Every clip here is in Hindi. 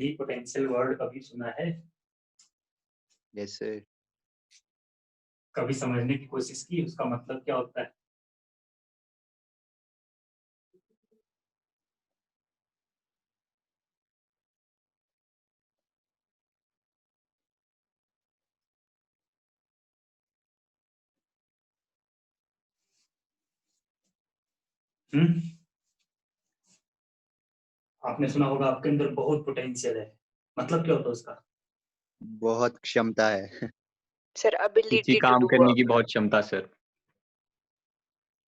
ये पोटेंशियल वर्ड कभी सुना है? Yes sir. कभी समझने की कोशिश की उसका मतलब क्या होता है? हम्म, आपने सुना होगा आपके अंदर बहुत पोटेंशियल है, मतलब क्या होता है उसका? बहुत क्षमता है। सर किसी ability to काम do करने की work. बहुत क्षमता सर।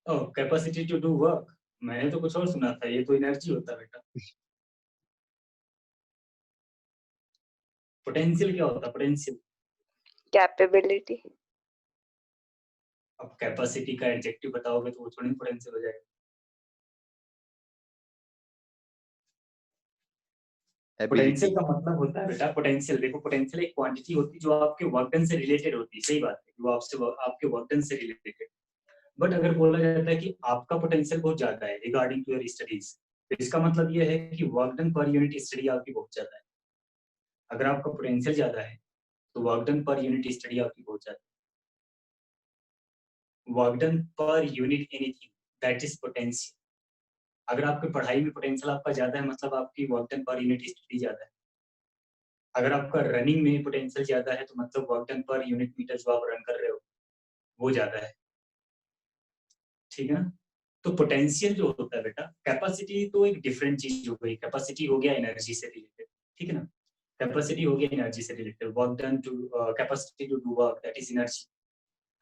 Oh, capacity to do work. मैंने तो कुछ और सुना था, ये तो एनर्जी होता है बेटा। पोटेंशियल क्या होता है? पोटेंशियल। Capability. अब कैपेसिटी का एडजेक्टिव बताओगे तो वो थोड़ी पोटेंशियल हो जाएगा। एबिलिटी। पोटेंशियल का मतलब होता है बेटा, पोटेंशियल देखो, पोटेंशियल एक क्वांटिटी होती है जो आपके वर्क डन से रिलेटेड होती है। सही बात है, वो आपसे आपके वर्क डन से रिलेटेड। बट अगर बोला जाता है कि आपका पोटेंशियल बहुत ज्यादा है रिगार्डिंग टू योर स्टडीज, तो इसका मतलब ये है कि work done per unit study आपकी बहुत ज्यादा है। अगर आपका पोटेंशियल ज्यादा है तो work done per unit study आपकी बहुत ज्यादा है। Work done per unit anything, that is potential. अगर आपकी पढ़ाई में पोटेंशियल आपका ज्यादा है, मतलब आपकी work done per unit study ज्यादा है। अगर आपका रनिंग में पोटेंशियल ज्यादा है तो मतलब work done per unit meter जो आप रन कर रहे हो वो ज्यादा है। ठीक है ना? तो पोटेंशियल जो होता है बेटा, कैपेसिटी तो एक डिफरेंट चीज हो गई। कैपेसिटी हो गया एनर्जी से रिलेटेड, ठीक है ना? कैपेसिटी हो गया एनर्जी से related. Work done to capacity to do work, that is energy,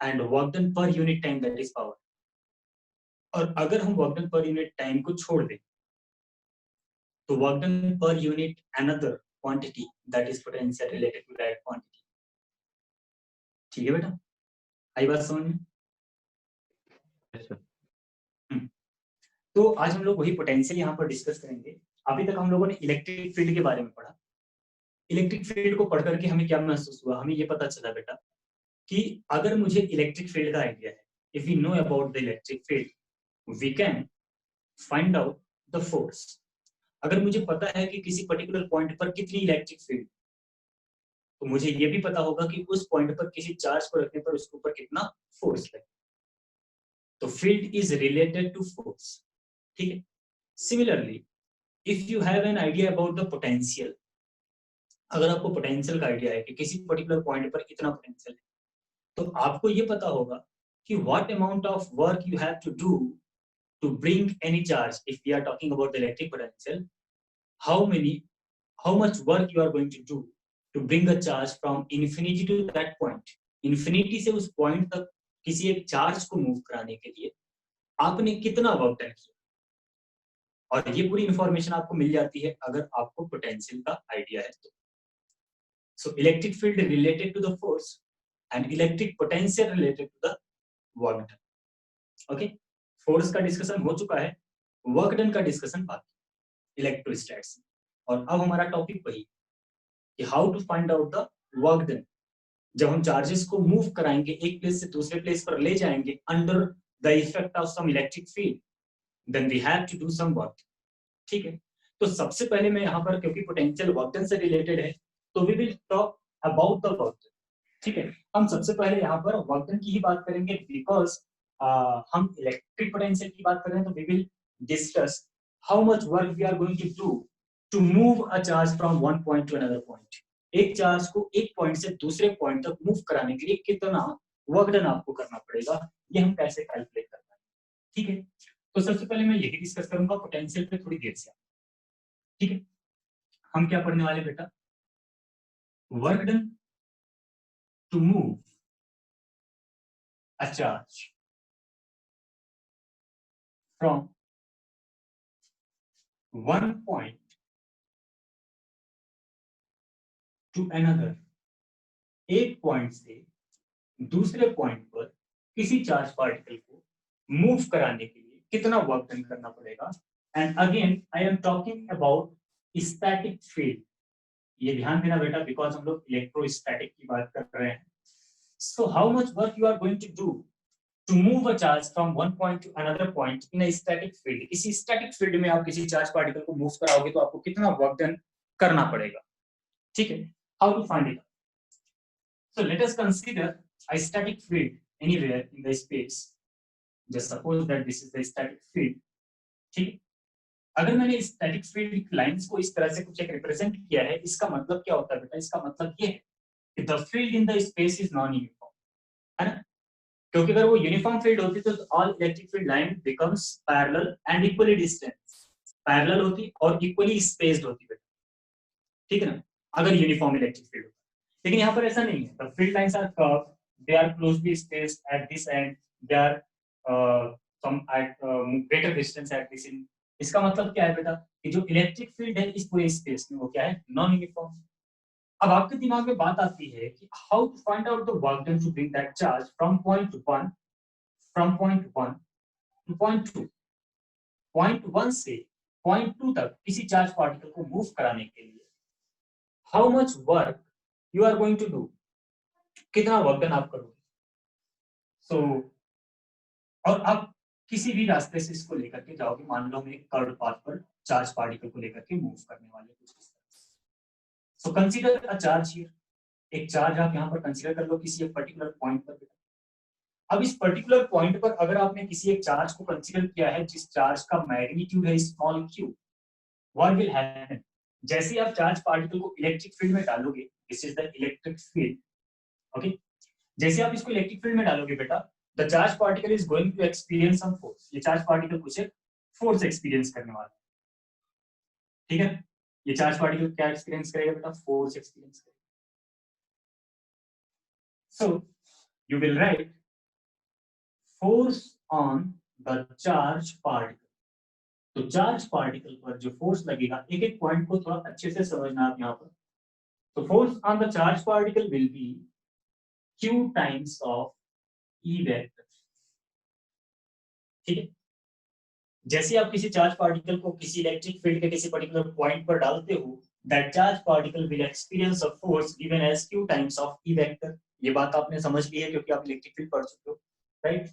and work done per unit time, that is power. और अगर हम work done per unit time को छोड़ दें तो work done per unit another quantity, that is potential related to that quantity. ठीक है बेटा, आई बात समझ में? Yes, sir. तो आज हम लोग वही पोटेंशियल यहाँ पर डिस्कस करेंगे। अभी तक हम लोगों ने इलेक्ट्रिक फील्ड के बारे में पढ़ा। इलेक्ट्रिक फील्ड को पढ़ करके हमें क्या महसूस हुआ? हमें ये पता चला बेटा कि अगर मुझे इलेक्ट्रिक फील्ड का आइडिया है, if we know about the electric field we can find out the force. अगर मुझे पता है कि किसी पर्टिकुलर पॉइंट पर कितनी इलेक्ट्रिक फील्ड, तो मुझे ये भी पता होगा कि उस पॉइंट पर किसी चार्ज को रखने पर उसके ऊपर कितना फोर्स लगे। तो field is related to force, ठीक है? Similarly if you have an idea about the potential, अगर आपको पोटेंशियल का आइडिया है कि किसी पर्टिकुलर पॉइंट पर इतना पोटेंशियल है, तो आपको ये पता होगा कि what amount of work you have to do to bring any charge. If we are talking about the electric potential, how much work you are going to do to bring a charge from infinity to that point. Infinity से उस पॉइंट तक किसी एक चार्ज को मूव कराने के लिए आपने कितना वर्क डन किया। और ये पूरी इंफॉर्मेशन आपको मिल जाती है अगर आपको पोटेंशियल का आइडिया है तो। So electric field related to the force and electric potential related to the work done. Okay? Force का डिस्कशन हो चुका है, वर्क डन का डिस्कशन बाकी इलेक्ट्रोस्टैट्स। और अब हमारा टॉपिक वही कि how to find out the work done. जब हम चार्जेस को मूव कराएंगे, एक प्लेस से दूसरे प्लेस पर ले जाएंगे under the effect of some electric field, then we have to do some work. ठीक है? तो सबसे पहले मैं यहाँ पर, क्योंकि पोटेंशियल वर्क डन से रिलेटेड है, तो we will talk about the work. ठीक है? हम सबसे पहले यहाँ पर वर्क डन की ही बात करेंगे, बिकॉज हम इलेक्ट्रिक पोटेंशियल की बात कर रहे हैं। तो we will discuss how much work we are going to do to move a charge from one point to another point. एक चार्ज को एक पॉइंट से दूसरे पॉइंट तक मूव कराने के लिए कितना वर्क डन आपको करना पड़ेगा, ये हम कैसे कैलकुलेट कर पाएंगे। ठीक है? तो सबसे पहले मैं यही डिस्कस करूंगा पोटेंशियल पे थोड़ी देर से। ठीक है? हम क्या पढ़ने वाले बेटा? Work done to move a charge from one point to another। एक पॉइंट से दूसरे पॉइंट पर किसी चार्ज पार्टिकल को मूव कराने के लिए कितना वर्क डन करना पड़ेगा। And again I am talking about static field. ये ध्यान देना बेटा, बिकॉज हम लोग इलेक्ट्रोस्टैटिक की बात कर रहे हैं। So how much work you are going to do to move a charge from one point to another point in a static field। इसी static field में आप किसी चार्ज पार्टिकल को मूव कराओगे तो आपको कितना वर्क डन करना पड़ेगा, ठीक है। How to find it? So let us consider a static field anywhere in the space. Just suppose that this is the static field, ठीक है। अगर मैंने स्टैटिक फील्ड लाइंस को इस तरह से कुछ एक रिप्रेजेंट किया है, इसका मतलब क्या होता है बेटा? इसका मतलब ये है कि the field in the space is non uniform, है ना? क्योंकि अगर वो यूनिफॉर्म फील्ड होती तो all electric field line becomes parallel and equally distant, parallel होती और इक्वली स्पेस्ड होती बेटा, ठीक है ना, अगर यूनिफॉर्म इलेक्ट्रिक फील्ड होता। लेकिन यहाँ पर ऐसा नहीं है। The field lines are curve, they are closely spaced at this end, they are some at greater distance at this end. इसका मतलब क्या है बेटा कि जो इलेक्ट्रिक फील्ड है इस पूरे स्पेस में वो क्या है? Non uniform. अब आपके दिमाग में बात आती है कि how to find out the work done to bring that charge from point 1 to point 2। Point 1 से पॉइंट 2 तक किसी चार्ज पार्टिकल को मूव कराने के लिए how much work you are going to do, कितना वर्क डन आप करोगे। सो और आप किसी भी रास्ते से इसको लेकर के जाओगे, मान लो हम एक कर्व पाथ पर चार्ज पार्टिकल को लेकर के मूव करने वाले कुछ इस तरह से। So consider a charge here, एक चार्ज आप यहाँ पर कंसीडर कर लो किसी एक पर्टिकुलर पॉइंट पर। अब इस पर्टिकुलर पॉइंट पर अगर आपने किसी एक चार्ज को कंसीडर किया है जिस चार्ज का मैग्नीट्यूड है small q, what will happen? जैसे आप चार्ज पार्टिकल को इलेक्ट्रिक फील्ड में डालोगे, this is the electric field, okay. जैसे आप इसको इलेक्ट्रिक फील्ड में डालोगे बेटा, the charge particle is going to experience some force. ये चार्ज पार्टिकल कुछ एक फोर्स एक्सपीरियंस करने वाला है, ठीक है। ये चार्ज पार्टिकल क्या एक्सपीरियंस करेगा बेटा? फोर्स एक्सपीरियंस करेगा। So you will write force on the charge particle. तो चार्ज पार्टिकल पर जो फोर्स लगेगा, एक एक पॉइंट को थोड़ा अच्छे से समझना आप यहाँ पर। तो force on the charge particle will be q times of e vector, ठीक है। जैसे आप किसी चार्ज पार्टिकल को किसी इलेक्ट्रिक फील्ड के किसी पर्टिकुलर पॉइंट पर डालते हो, that charge particle will experience a force given as q times of e vector. ये बात आपने समझ ली है क्योंकि आप इलेक्ट्रिक फील्ड पढ़ चुके हो, राइट।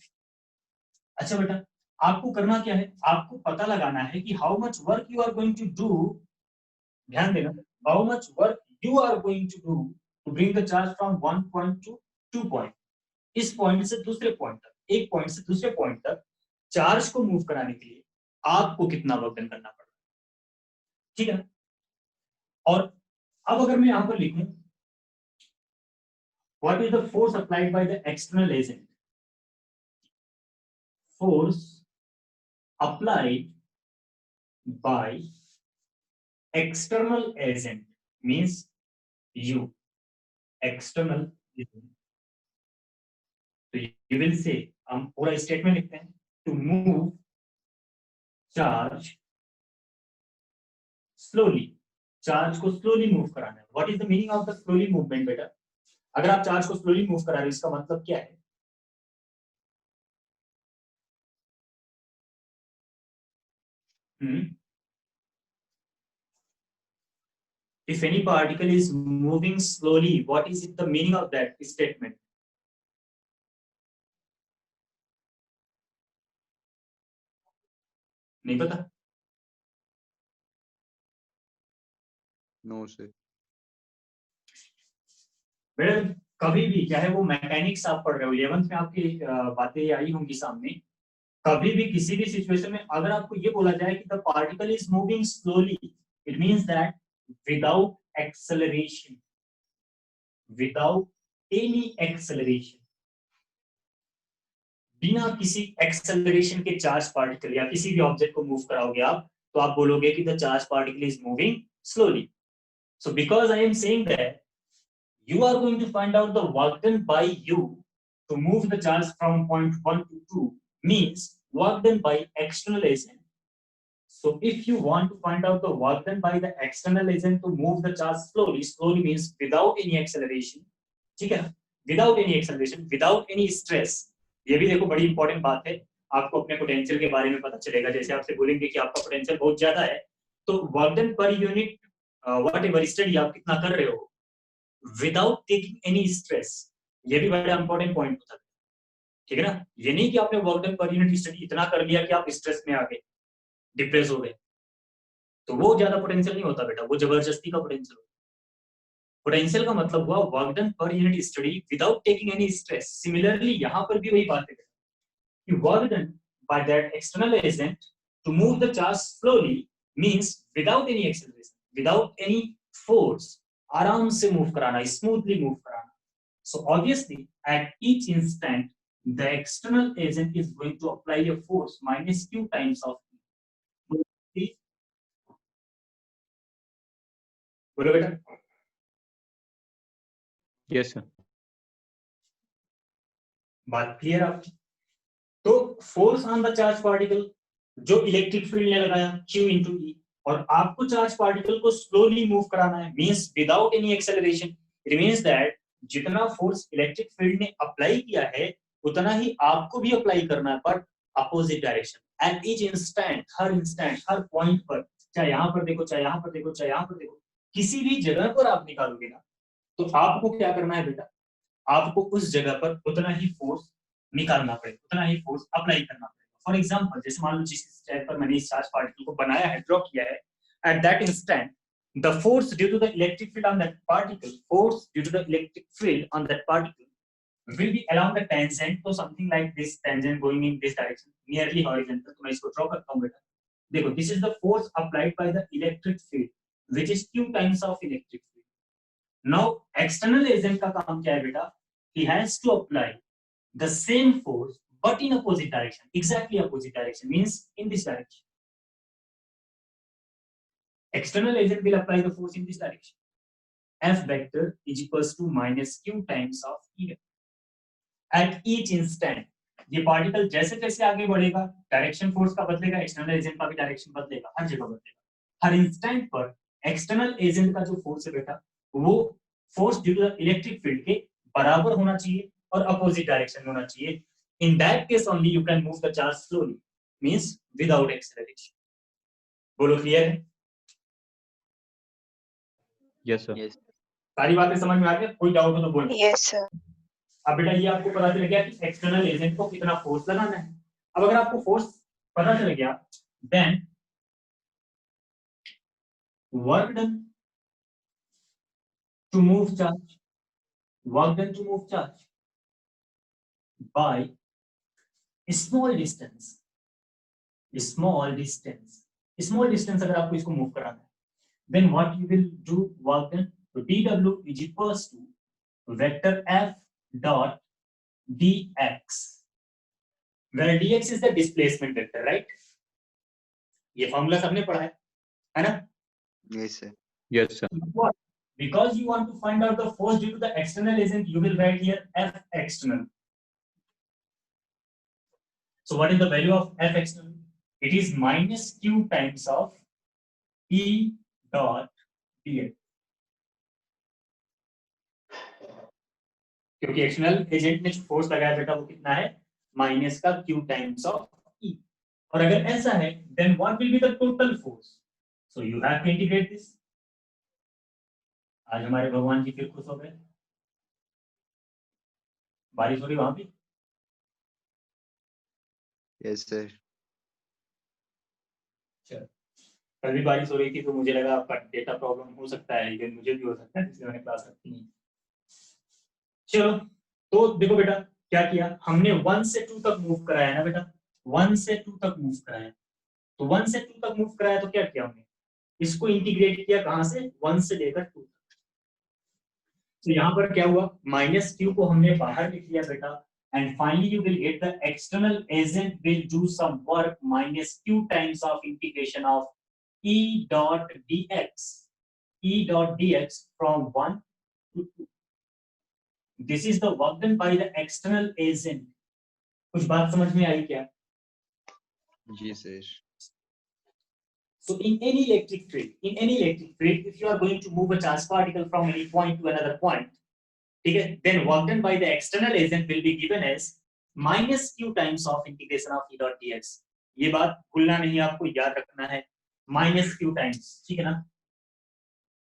अच्छा बेटा, आपको करना क्या है? आपको पता लगाना है कि how much work you are going to do, ध्यान देना, how much work you are going to do to bring the charge from one point to two point. इस पॉइंट से दूसरे पॉइंट तक, एक पॉइंट से दूसरे पॉइंट तक चार्ज को मूव कराने के लिए आपको कितना वर्क डन करना पड़ेगा, ठीक है। और अब अगर मैं यहां पर लिखूं what is the force applied by the external agent, force applied by external agent means you, external agent. So you will say, हम पूरा स्टेटमेंट लिखते हैं, to move charge slowly, charge को स्लोली मूव कराना है। What is the meaning of the slowly movement बेटा? अगर आप चार्ज को स्लोली मूव करा रहे हो इसका मतलब क्या है? If any particle is moving slowly, what is it the meaning of that statement? नहीं पता? No sir. बेटा कभी भी, चाहे वो मैकेनिक्स आप पढ़ रहे हो, 11th में आपकी बातें आई होंगी सामने, कभी भी किसी भी सिचुएशन में अगर आपको ये बोला जाए कि the particle is moving slowly, it means that without acceleration, without any acceleration, बिना किसी एक्सेलरेशन के चार्ज पार्टिकल या किसी भी ऑब्जेक्ट को मूव कराओगे आप, तो आप बोलोगे कि the charge particle is moving slowly. So because I am saying that you are going to find out the work done by you to move the charge from point 1 to 2 means work done by external agent. So if you want to find out the work done by the external agent to move the charge slowly, slowly means without any acceleration, ठीक है, without any acceleration, without any stress। ये भी देखो बड़ी इंपॉर्टेंट बात है, आपको अपने पोटेंशियल के बारे में पता चलेगा। जैसे आपसे बोलेंगे कि आपका पोटेंशियल बहुत ज्यादा है, तो work done per unit whatever study आप कितना कर रहे हो विदाउट टेकिंग एनी स्ट्रेस, ये भी बड़ा इंपॉर्टेंट पॉइंट होता है, ठीक है ना। ये नहीं कि आपने work done per unit study इतना कर लिया कि आप स्ट्रेस में आ गए, डिप्रेस हो गए, तो वो ज्यादा पोटेंशियल नहीं होता बेटा, वो जबरदस्ती का पोटेंशियल। पोटेंशियल का मतलब हुआ work done per unit study without taking any stress. Similarly यहाँ पर भी वही बात है कि work done by that external agent to move the charge slowly means without any acceleration, without any force, आराम से मूव कराना, स्मूथली मूव कराना। So obviously at each instant the external agent is going to apply a force minus q times of E. बोलो बेटा। Yes sir. बात क्लियर आपकी? तो force on the charge particle जो इलेक्ट्रिक फील्ड ने लगाया q into E, और आपको चार्ज पार्टिकल को स्लोली मूव कराना है means without any acceleration. It means that जितना फोर्स इलेक्ट्रिक फील्ड ने अप्लाई किया है उतना ही आपको भी अप्लाई करना है, but opposite direction. Eight each instant, her instant, her point पर, चाहे यहाँ पर देखो, चाहे यहाँ पर देखो, चाहे यहाँ पर देखो, किसी भी जगह पर आप निकालोगे ना, तो आपको क्या करना है बेटा, आपको उस जगह पर उतना ही फोर्स निकालना पड़ेगा, उतना ही फोर्स अप्लाई करना पड़ेगा। फॉर एग्जाम्पल, जैसे मान लो जिस स्टेप पर मैंने इस चार्ज पार्टिकल को बनाया है, ड्रॉ किया है, at that instant the force due to the electric field on that particle, force due to the electric field on that particle will be along the tangent, so something like this tangent going in this direction, nearly horizontal। तो मैं इसको ड्रॉ करता हूँ बेटा। देखो, this is the force applied by the electric field, which is q times of electric field. Now, external agent का काम क्या है बेटा? He has to apply the same force but in opposite direction, exactly opposite direction, means in this direction. External agent will apply the force in this direction. F vector is equals to minus q times of E vector. At each instant, ये पार्टिकल जैसे जैसे आगे बढ़ेगा डायरेक्शन फोर्स का बदलेगा, एक्सटर्नल एजेंट का भी डायरेक्शन बदलेगा, हर जगह बदलेगा। हर इंस्टेंट पर एक्सटर्नल एजेंट का जो फोर्स है बेटा, वो force due to the electric field के बराबर होना चाहिए और अपोजिट डायरेक्शन में होना चाहिए। In that case only you can move the charge slowly, means without acceleration. बोलो, क्लियर है? Yes sir. यस सारी बातें समझ में आ गई? कोई डाउट हो तो बोलो। Yes, sir. अब बेटा ये आपको पता चल गया कि एक्सटर्नल एजेंट को कितना फोर्स लगाना है। अब अगर आपको फोर्स पता चल गया, then work done to move charge, work done to move charge by small distance, small distance, small distance अगर आपको इसको मूव कराना है, then what you will do, work done, so dw is equals to vector f dot dx, where dx is the displacement vector, right? ये फॉर्मूला सबने पढ़ा है ना? Yes sir. Yes sir. Because you want to find out the force due to the external agent, you will write here f external. So what is the value of f external? It is minus q times of E dot dx, क्योंकि एक्सटर्नल एजेंट ने जो फोर्स लगाया बेटा वो कितना है, माइनस का q टाइम्स ऑफ E। और अगर ऐसा है then what will be the total force? So you have to integrate this. आज हमारे भगवान जी फिर खुश हो गए। बारिश हो रही वहां भी? Yes sir. कल भी बारिश हो रही थी तो मुझे लगा आपका डेटा प्रॉब्लम हो सकता है, इवन मुझे भी हो सकता है, इसलिए मैंने क्लास रखी नहीं। चलो, तो देखो बेटा क्या किया हमने, 1 से 2 तक मूव कराया ना बेटा, 1 से 2 तक मूव कराया। तो 1 से 2 तक मूव कराया तो क्या किया हमने, इसको इंटीग्रेट किया कहां से, 1 से लेकर 2 तक। तो यहाँ पर क्या हुआ, माइनस क्यू को हमने बाहर लिख लिया बेटा, and finally you will get the external agent will do some work minus q times of integration of E dot dx, E dot dx from 1 to 2. This is the work done by the external agent. कुछ बात समझ में आई क्या? जी sir. So in any electric field, if you are going to move a charged particle from any point to another point, ठीक है, then work done by the external agent will be given as minus q times of integration of E dot dx. ये बात भूलना नहीं, आपको याद रखना है, minus q times, ठीक है ना,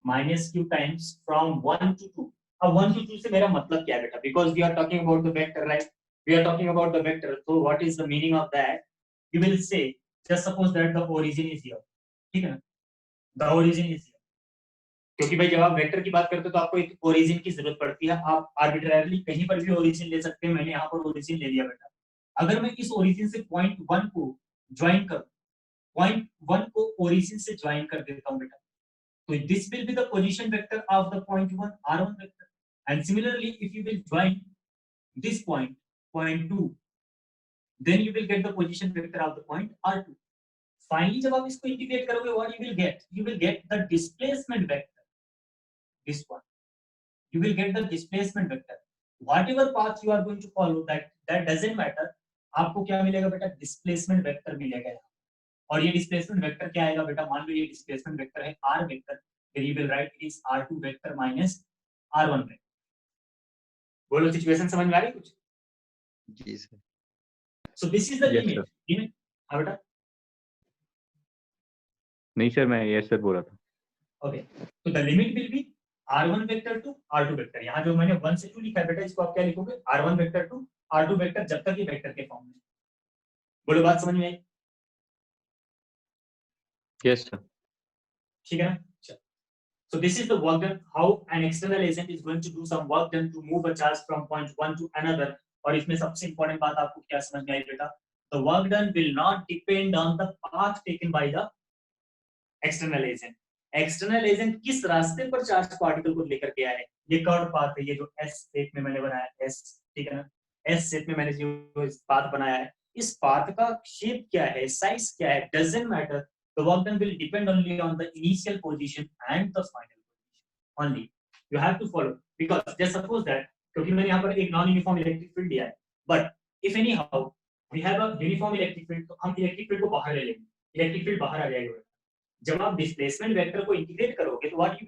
minus q times from 1 to 2. अब 1 to 2 से मेरा मतलब क्या है बेटा, because we are talking about the vector, right? We are talking about the vector. So what is the meaning of that? You will say, just suppose that the origin is here, ठीक है ना, द ओरिजिन इज, क्योंकि भाई जब आप वेक्टर की बात करते हो तो आपको एक ओरिजिन की जरूरत पड़ती है। आप आर्बिट्ररली कहीं पर भी ओरिजिन ले सकते हैं। मैंने यहाँ पर ओरिजिन ले लिया बेटा। अगर मैं इस ओरिजिन से पॉइंट 1 को ज्वाइन करूं, पॉइंट 1 को ओरिजिन से ज्वाइन कर देता हूं बेटा, तो this will be the position vector of the point 1 r1 vector. And similarly if you will join this point, point 2, then you will get the position vector of the point r2. Finally, जब आप इसको इंटीग्रेट करोगे, what you will get? You will get the displacement vector. This one. You will get the displacement vector. Whatever path you are going to follow, that doesn't matter. आपको क्या मिलेगा बेटा? Displacement vector मिलेगा। और ये displacement vector क्या आएगा बेटा? मान लो ये displacement vector है r vector. Then you will write it is r2 vector minus r1 vector. बोलो सिचुएशन समझ में आ रही कुछ? जी sir. So this is the Yes, limit. sir. Limit. हाँ बेटा? नहीं सर, मैं यस सर बोला था। Okay. So the limit will be r1 vector to r2 vector. यहाँ जो मैंने 1 से 2 लिखा है बेटा, इसको आप क्या लिखोगे? r1 vector to r2 vector, जब तक ये वेक्टर के फॉर्म में। बोलो बात समझ में आई? Yes sir. ठीक है ना? So this is the work done. How an external agent is going to do some work done to move a charge from point 1 to another. और इसमें सबसे important बात आपको क्या समझ में आई बेटा? The work done will not depend on the path taken by the external agent. External agent किस रास्ते पर चार्ज पार्टिकल को लेकर के आए? ये कर्व पाथ है, ये जो S शेप में मैंने बनाया है, S, ठीक है ना? S शेप में मैंने जो इस पाथ बनाया है, इस पाथ का शेप क्या है, साइज क्या है, doesn't matter. The work done will depend only on the initial position and the final position only. You have to follow, because just suppose that, क्योंकि मैंने यहाँ पर एक नॉन यूनिफॉर्म इलेक्ट्रिक फील्ड दिया है, but if anyhow we have a uniform electric field, तो हम इलेक्ट्रिक फील्ड को बाहर ले लेंगे, इलेक्ट्रिक फील्ड बाहर आ जाएगा। जब आप डिस्प्लेसमेंट वेक्टर को इंटीग्रेट करोगे तो what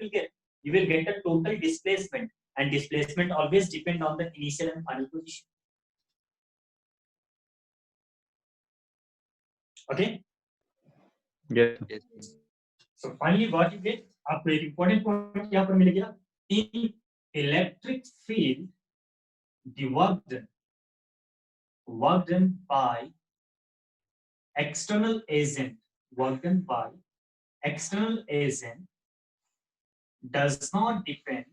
you will get the total displacement, and displacement always depend on the initial and final position. Okay? Yes. So finally what you get, आपको एक important point यहाँ पर मिलेगा, in electric field the work done by external agent, work done by external agent does not depend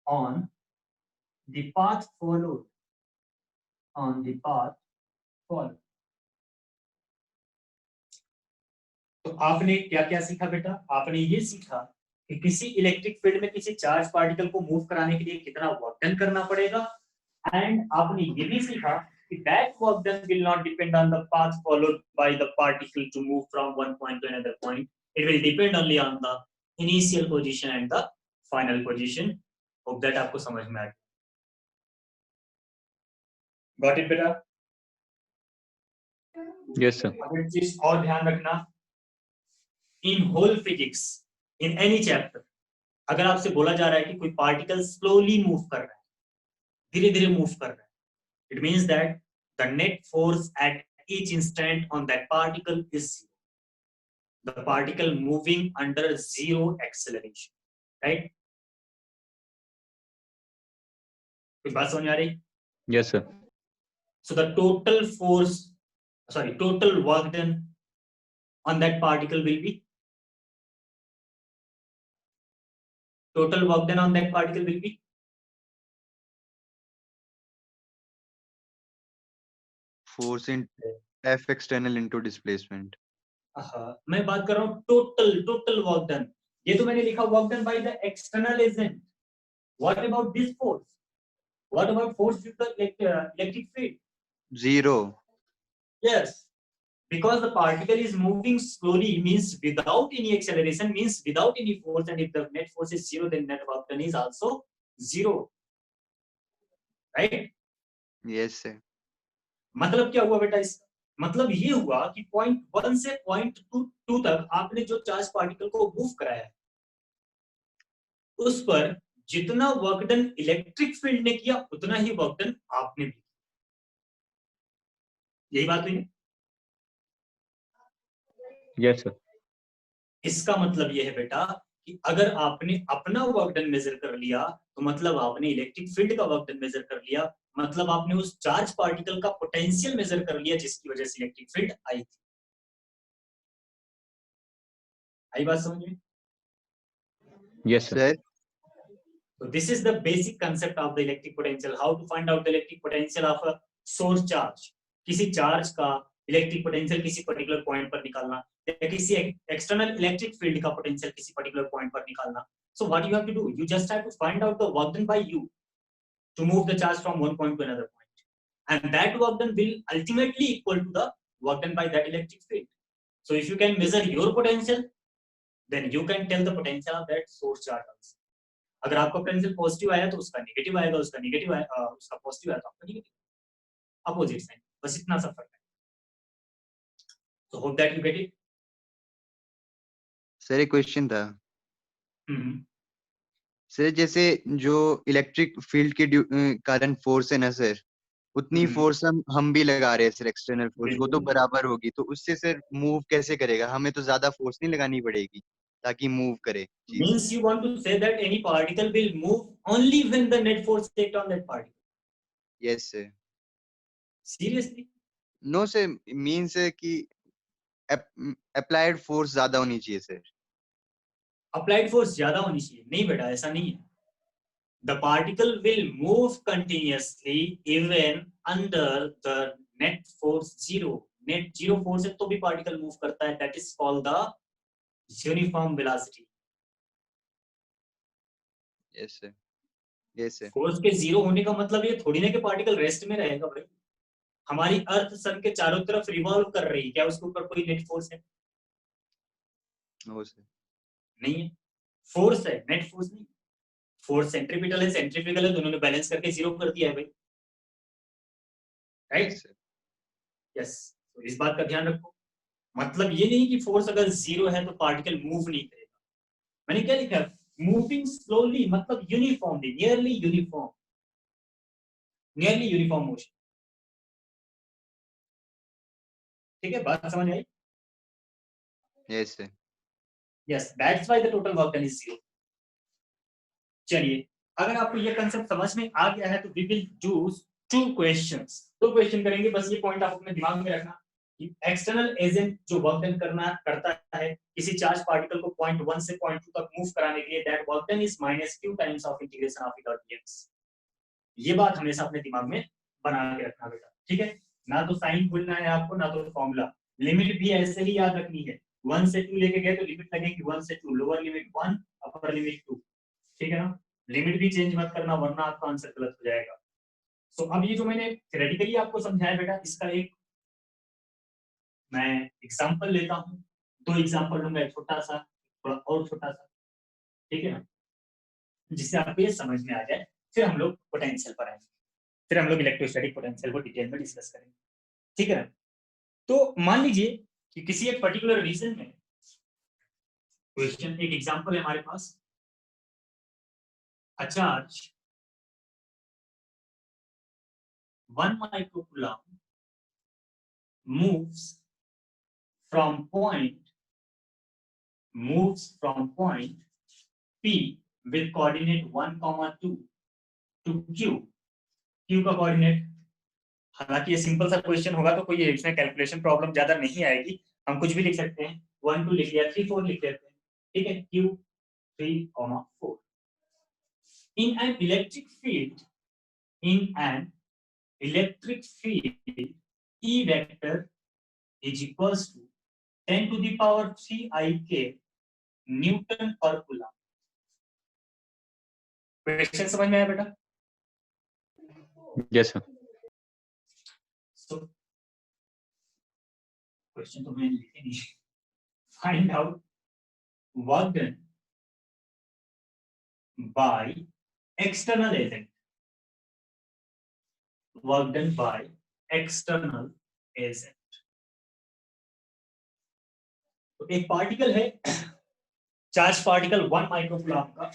on the path followed, तो आपने क्या क्या सीखा बेटा? आपने ये सीखा कि किसी इलेक्ट्रिक फील्ड में किसी चार्ज पार्टिकल को मूव कराने के लिए कितना वर्क डन करना पड़ेगा, एंड आपने ये भी सीखा कि that work done will not depend on the path followed by the particle to move from one point to another point. It will depend only on the initial position and the final position. Hope that आपको समझ में आ गया। Got it बेटा? Yes sir. अब एक चीज और ध्यान रखना, in whole physics, in any chapter, अगर आपसे बोला जा रहा है कि कोई पार्टिकल स्लोली मूव कर रहा है, धीरे धीरे मूव कर रहा है, it means that the net force at each instant on that particle is zero. The particle moving under zero acceleration, right? कुछ बात समझ आ रही? Yes sir. So the total work done on that particle will be, Force in F external into displacement. मैं बात कर रहा हूँ टोटल वर्क डन। ये तो मैंने लिखा work done by the external agent. What about this force? What about force with the electric field? Zero. Yes, because the particle is moving slowly, means without any acceleration, means without any force, and if the net force is zero, then net work done is also zero, right? Yes sir. मतलब क्या हुआ बेटा? इसका मतलब ये हुआ कि पॉइंट 1 से पॉइंट 2 तक आपने जो चार्ज पार्टिकल को मूव कराया है, उस पर जितना वर्क डन इलेक्ट्रिक फील्ड ने किया उतना ही वर्क डन आपने भी किया। यही बात हुई? Yes sir. इसका मतलब यह है बेटा कि अगर आपने अपना वर्क डन मेजर कर लिया तो मतलब आपने इलेक्ट्रिक फील्ड का वर्क डन मेजर कर लिया, मतलब आपने उस चार्ज पार्टिकल का पोटेंशियल मेजर कर लिया जिसकी वजह से इलेक्ट्रिक फील्ड आई थी। आई बात समझ में? Yes, sir. Sir So this is the basic concept of the electric potential. How to find out the electric potential of a source charge? किसी चार्ज का इलेक्ट्रिक पोटेंशियल किसी पर्टिकुलर पॉइंट पर निकालना, या किसी एक्सटर्नल इलेक्ट्रिक फील्ड का पोटेंशियल किसी पर्टिकुलर पॉइंट पर निकालना. So what you have to do? You just have to find out the work done by you to move the charge from one point to another point, and that work done will ultimately equal to the work done by that electric field. So if you can measure your potential, then you can tell the potential of that source charge also. अगर आपका पोटेंशियल पॉजिटिव आया तो उसका नेगेटिव आएगा, उसका नेगेटिव आया उसका पॉजिटिव आया तो आपका नेगेटिव, अपोजिट साइन, बस इतना सा फर्क है. So hope that you get it. Sir एक क्वेश्चन था सर, जैसे जो इलेक्ट्रिक फील्ड के कारण फोर्स है ना सर, उतनी फोर्स हम भी लगा रहे हैं सर, एक्सटर्नल फोर्स वो तो बराबर होगी, तो उससे सर मूव कैसे करेगा? हमें तो ज्यादा फोर्स नहीं लगानी पड़ेगी ताकि मूव करे चीज. Means you want to say that any particle will move only when the net force act on that particle. Yes sir. Seriously? No sir, means कि अप्लाइड फोर्स ज्यादा होनी चाहिए सर. Applied force ज्यादा होनी चाहिए? नहीं बेटा, ऐसा नहीं है. The particle will move continuously even under the net force zero. Net zero force है तो भी particle move करता है. That is called the uniform velocity. Yes sir. Yes sir. Force के जीरो होने का मतलब ये थोड़ी ना कि पार्टिकल रेस्ट में रहेगा भाई. हमारी अर्थ सन के चारों तरफ रिवॉल्व कर रही है, क्या उसके ऊपर कोई नेट फोर्स है? No sir. नहीं है. फोर्स है, नेट फोर्स नहीं. फोर्स सेंट्रीपिटल है, सेंट्रीफ्यूगल है, दोनों ने बैलेंस करके जीरो कर दिया है भाई. राइट? यस. तो इस बात का ध्यान रखो. मतलब ये नहीं कि फोर्स अगर जीरो है तो पार्टिकल मूव नहीं करेगा. मैंने क्या लिखा है? मूविंग स्लोली, मतलब uniformly, nearly uniform, nearly uniform motion. ठीक है, बात समझ आई? Yes sir. Yes, that's why the total work done is zero. चलिए, अगर आपको ये कंसेप्ट समझ में आ गया है तो we will do two questions. दो क्वेश्चन करेंगे, बस ये पॉइंट आप अपने दिमाग में रखना कि एक्सटर्नल एजेंट जो वर्क डन करता है किसी चार्ज पार्टिकल को पॉइंट 1 से पॉइंट 2 तक मूव कराने के लिए, that work done is -q times of integration of e dot dx. ये बात हमेशा अपने दिमाग में बना के रखना बेटा. ठीक है, ना तो साइन भूलना है आपको, ना तो फॉर्मूला. लिमिट भी ऐसे ही याद रखनी है. 1 से 2 लेके गए तो लिमिट लगेगी 1 से 2, लोअर लिमिट 1, अपर लिमिट 2. ठीक है ना? लिमिट भी चेंज मत करना वरना आपका आंसर गलत हो जाएगा. सो अब ये जो मैंने थ्योरेटिकली आपको समझाया बेटा, इसका एक मैं एग्जांपल लेता हूं. दो एग्जांपल लूंगा, एक छोटा सा, थोड़ा और छोटा सा. ठीक है ना? जिससे आपको ये समझ में आ जाए. फिर हम लोग पोटेंशियल पर आएंगे, फिर हम लोग इलेक्ट्रोस्टैटिक पोटेंशियल को डिटेल में डिस्कस करेंगे. ठीक है ना? तो मान लीजिए कि किसी एक पर्टिकुलर रीजन में, क्वेश्चन एक एग्जांपल है हमारे पास, a charge 1 microcoulomb moves from point P with coordinate 1, 2 to Q. Q का कोऑर्डिनेट, हालांकि ये सिंपल सा क्वेश्चन होगा तो कोई इसमें कैलकुलेशन प्रॉब्लम ज्यादा नहीं आएगी. हम कुछ भी लिख सकते हैं, 1, 2 लिख लिया, 3, 4 लिख लेते हैं. ठीक है, Q 3, 4. In an electric field, E vector is equals to 10 to the power 3 IK Newton per coulomb. Question समझ में आया बेटा? Yes, sir. So क्वेश्चन तो मैंने लिखे नहीं. Find out work done by external agent. Work done by external agent. तो एक पार्टिकल है, चार्ज पार्टिकल 1 माइक्रोकूलम्ब का,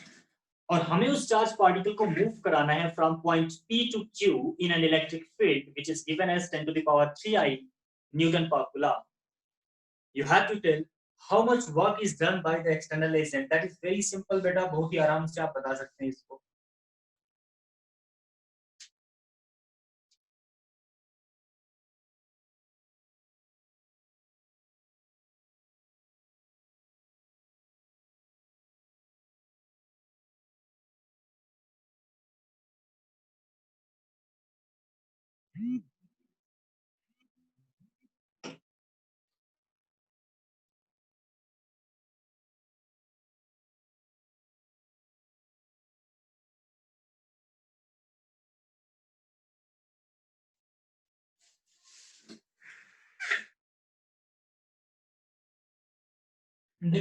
और हमें उस चार्ज पार्टिकल को मूव कराना है from point P to Q in an electric field which is given as 10 to the power 3 I newton per coulomb. You have to tell how much work is done by the external agent. That is very simple बेटा, बहुत ही आराम से आप बता सकते हैं इसको. देखो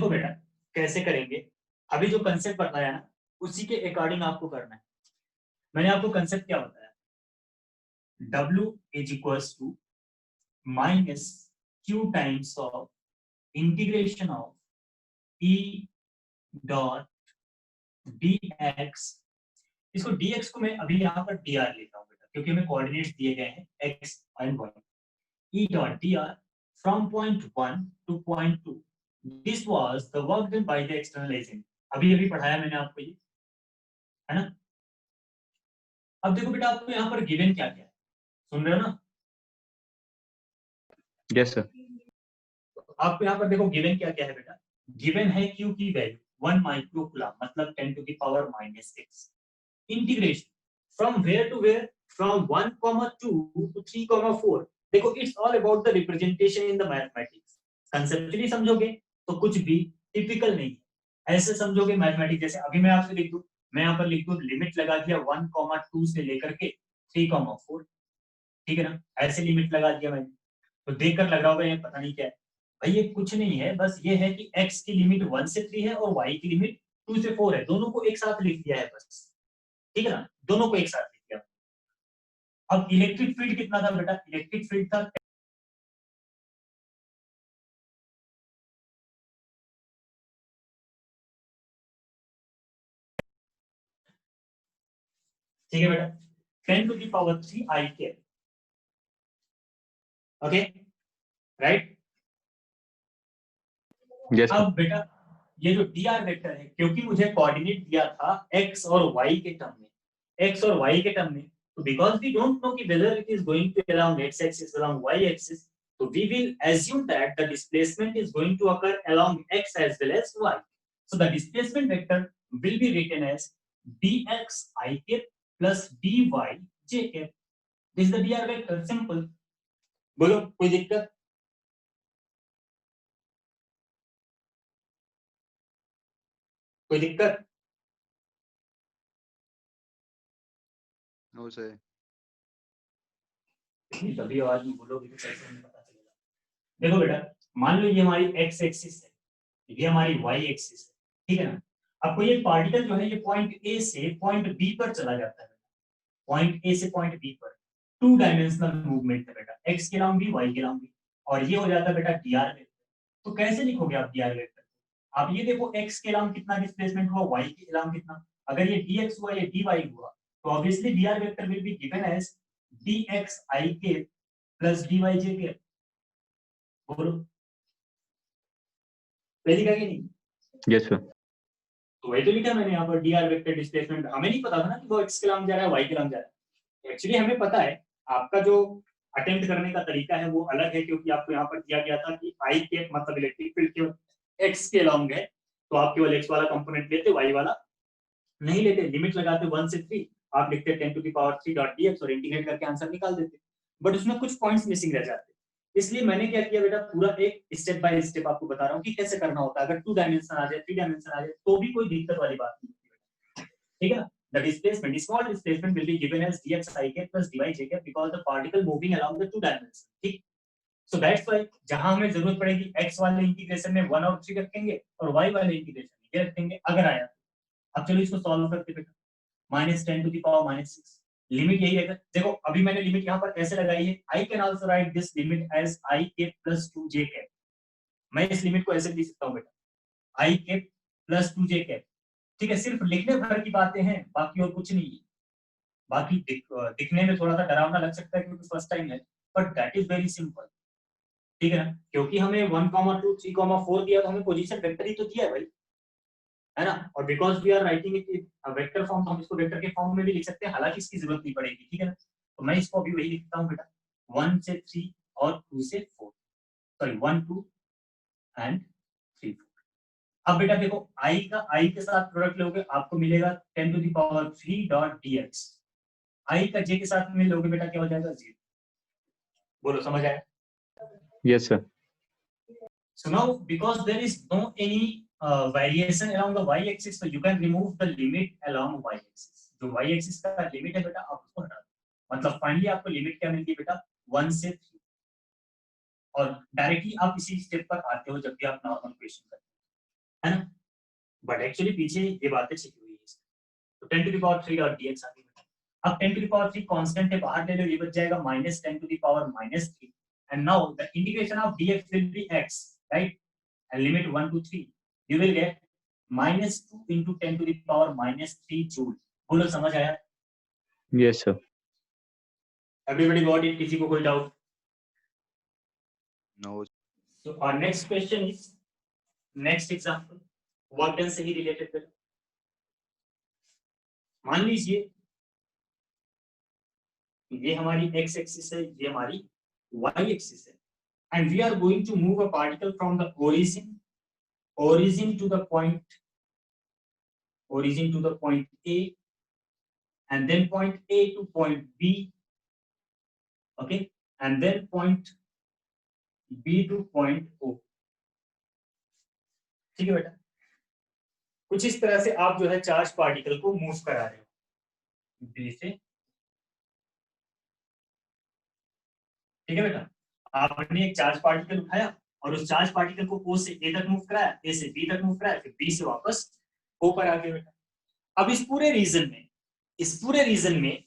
बेटा कैसे करेंगे, अभी जो कंसेप्ट बताया ना उसी के अकॉर्डिंग आपको करना है। मैंने आपको कंसेप्ट क्या बताया, W is equals to minus Q times of integration of E dot dx। इसको dx को मैं अभी यहाँ पर dr लेता हूँ बेटा, क्योंकि हमें कोऑर्डिनेट्स दिए गए हैं x and y। E dot dr from point 1 to point 2, this was the work done by the external agent। अभी पढ़ाया मैंने आपको ये, है ना। अब देखो बेटा आपको यहाँ पर गिवन क्या क्या है, सुन रहे हो ना। Yes, sir. आपको यहाँ पर देखो गिवन क्या क्या है बेटा, गिवन है Q की वैल्यू 1 माइक्रोकूलम मतलब 10 to the power -6। Integration from where to where, from 1,2 to 3,4। देखो it's all about the representation in the mathematics. Conceptually समझोगे तो कुछ भी टिपिकल नहीं है, ऐसे समझोगे मैथमेटिक्स। जैसे अभी मैं आपसे लिख दूं, मैं यहाँ पर लिख दूं लिमिट लगा दिया 1,2 से लेकर के 3,4, ठीक है ना, ऐसे लिमिट लगा दिया मैंने। तो देखकर लग रहा होगा ये पता नहीं क्या है भाई, ये कुछ नहीं है, बस ये है कि x की लिमिट 1 से 3 है और y की लिमिट 2 से 4 है, दोनों को एक साथ लिख दिया है बस, ठीक है ना, दोनों को एक साथ लिख दिया। अब इलेक्ट्रिक फील्ड कितना था बेटा, इलेक्ट्रिक फील्ड था ठीक है बेटा 10 to the power 3 I के, ओके राइट। Yes, sir. अब बेटा ये जो dr वेक्टर है, क्योंकि मुझे कोऑर्डिनेट दिया था x और y के टर्म में, x और y के टर्म में, तो बिकॉज़ वी डोंट नो कि whether it is going to along x axis along y axis, so we will assume that the displacement is going to occur along x as well as y, so the displacement vector will be written as dx I cap plus dy j cap। this is the dr vector, simple। बोलो कोई दिक्कत, कोई दिक्कत। No sir. तभी आवाज में बोलोगे तो कैसे हमें पता चलेगा। देखो बेटा मान लो ये हमारी x एक्सिस है, ये हमारी y एक्सिस है, ठीक है ना। अब कोई एक पार्टिकल जो है ये पॉइंट A से पॉइंट B पर चला जाता है, पॉइंट A से पॉइंट B पर, टू डायमेंशनल मूवमेंट है बेटा, x के अलाउंग भी y के अलाउंग भी, और ये हो जाता है बेटा dr वेक्टर। तो कैसे लिखोगे आप dr वेक्टर, आप ये देखो x के अलाउंग कितना डिस्प्लेसमेंट हुआ, y के अलाउंग कितना, अगर ये dx हुआ ये dy हुआ, तो obviously dr vector will be given as dx I के प्लस dy j के। बोलो लिखा कि नहीं। Yes, sir. तो वही तो लिखा मैंने यहाँ पर dr वेक्टर डिस्प्लेसमेंट। हमें नहीं पता था ना कि वो x के अलाउंग जा रहा है y के अलाउंग जा रहा है, एक्चुअली हमें पता है। आपका जो अटेम्प्ट करने का तरीका है वो अलग है, क्योंकि आपको यहाँ पर दिया गया था कि आई के मतलब इलेक्ट्रिक फील्ड के x के अलाउंग है, तो आप केवल x वाला कंपोनेंट लेते, y वाला नहीं लेते, लिमिट लगाते 1 से 3, आप लिखते 10 to the power 3 dot dx और इंटीग्रेट करके आंसर निकाल देते, बट उसमें कुछ पॉइंट्स मिसिंग रह जाते। इसलिए मैंने क्या किया बेटा, पूरा एक स्टेप बाय स्टेप आपको बता रहा हूँ कि कैसे करना होता है। अगर 2 डायमेंशन आ जाए 3 डायमेंशन आ जाए तो भी कोई दिक्कत वाली बात नहीं होती, ठीक है ना। The displacement, small displacement will be given as dx I cap plus dy j cap because the particle moving along the 2 dimensions, ठीक। So that's why जहां हमें जरूरत पड़ेगी x वाले इंटीग्रेशन में 1 और 3 रखेंगे और y वाले इंटीग्रेशन में ये रखेंगे अगर आया। अब चलो इसको सॉल्व करते बेटा, -10 to the power -6, लिमिट यही है। देखो अभी मैंने लिमिट यहाँ पर ऐसे लगाई है, I can also write this limit as I cap plus 2j cap। मैं इस लिमिट को ऐसे लिख सकता हूँ बेटा, I cap plus 2j cap, ठीक है। सिर्फ लिखने भर की बातें हैं, बाकी और कुछ नहीं है। बाकी दिखने में थोड़ा सा डरावना लग सकता है क्योंकि फर्स्ट टाइम है, but that is very simple, ठीक है ना। क्योंकि हमें 1,2 3,4 दिया तो हमें पोजीशन वेक्टर ही तो दिया है भाई, है ना। और because we are writing it vector form, तो हम इसको वेक्टर के फॉर्म में भी लिख सकते हैं, हालांकि इसकी जरूरत नहीं पड़ेगी, ठीक है ना। तो मैं इसको अभी वही लिखता हूँ बेटा, 1 से 3 और 2 से 4, सॉरी 1 2 एंड 3 4। अब बेटा देखो i का i के साथ प्रोडक्ट लोगे आपको मिलेगा 10 to the power 3 dot dx, i का j के साथ में लोगे बेटा क्या हो जाएगा 0। बोलो समझ आया? Yes, sir. So now because there is no any variation along the y-axis, so you can remove the limit along y-axis. जो y-axis का लिमिट है बेटा आप उसको हटा दो, मतलब फाइनली आपको लिमिट क्या मिलती है बेटा 1 से 3, और डायरेक्टली आप इसी स्टेप पर आते हो जब भी आप नॉर्मल क्वेश्चन करते हैं, है ना? बट एक्चुअली पीछे ये बातें छिपी हुई है। तो 10 to the power 3 और dx आ गई बेटा। अब 10 to the power 3 कांस्टेंट है, बाहर ले लो, ये बच जाएगा -10 to the power -3, and now the integration of dx will be x, right? And limit 1 to 3 you will get -2 into 10 to the power -3 joule. बोलो समझ आया? Yes, sir. Everybody got it? किसी को कोई doubt? No. So our next question is next example work done से ही related बेटा। मान लीजिए ये हमारी x एक्सिस है, ये हमारी y एक्सिस है, and we are going to move a particle from the origin to the point A, and then point A to point B, okay, and then point B to point O। ठीक है बेटा, कुछ इस तरह से आप जो है चार्ज पार्टिकल को मूव करा रहे हो B से, ठीक है बेटा। आपने एक चार्ज पार्टिकल उठाया और उस चार्ज पार्टिकल को O से A तक मूव कराया, A से B तक मूव कराया, फिर B से वापस O पर आ गए बेटा। अब इस पूरे रीजन में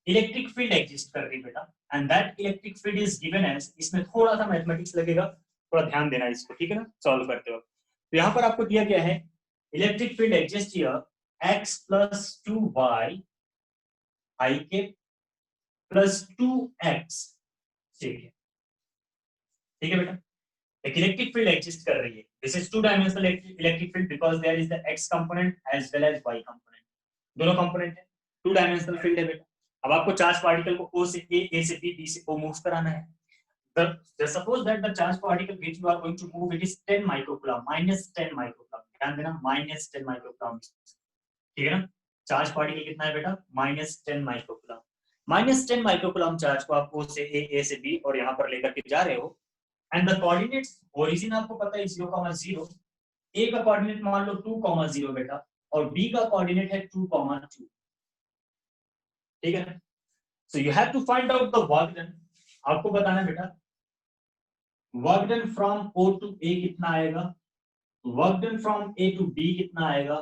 इलेक्ट्रिक फील्ड एग्जिस्ट कर रही बेटा, and that electric field is given as, इसमें थोड़ा सा मैथमेटिक्स लगेगा, थोड़ा ध्यान देना इसको, ठीक है ना, सॉल्व करते वक्त। तो यहाँ पर आपको दिया गया है electric field exist here x plus 2y I k plus 2x, ठीक है बेटा। एक इलेक्ट्रिक फील्ड एग्जिस्ट कर रही है, this is two dimensional electric field because there is the x component as well as y component, दोनों कंपोनेंट है, टू डायमेंशनल फील्ड है बेटा। अब आपको चार्ज पार्टिकल को O से A से B, B से O मूव कराना है। Suppose that the charge particle which you are going to move it is 10 microcoulomb, -10 microcoulomb, ध्यान देना -10 microcoulomb, ठीक है ना। चार्ज पार्टिकल कितना है बेटा? -10 माइक्रोकूलम। -10 माइक्रोकूलम चार्ज को आप O से A से B और यहाँ पर लेकर के जा रहे हो, एंड द कोऑर्डिनेट्स, ओरिजिन आपको पता है 0,0, A का कोऑर्डिनेट मान लो 2,0 बेटा, और B का कोऑर्डिनेट है 2,2, ठीक है ना। So you have to find out the work done, आपको बताना है बेटा work done from O to A कितना आएगा, work done from A to B कितना आएगा,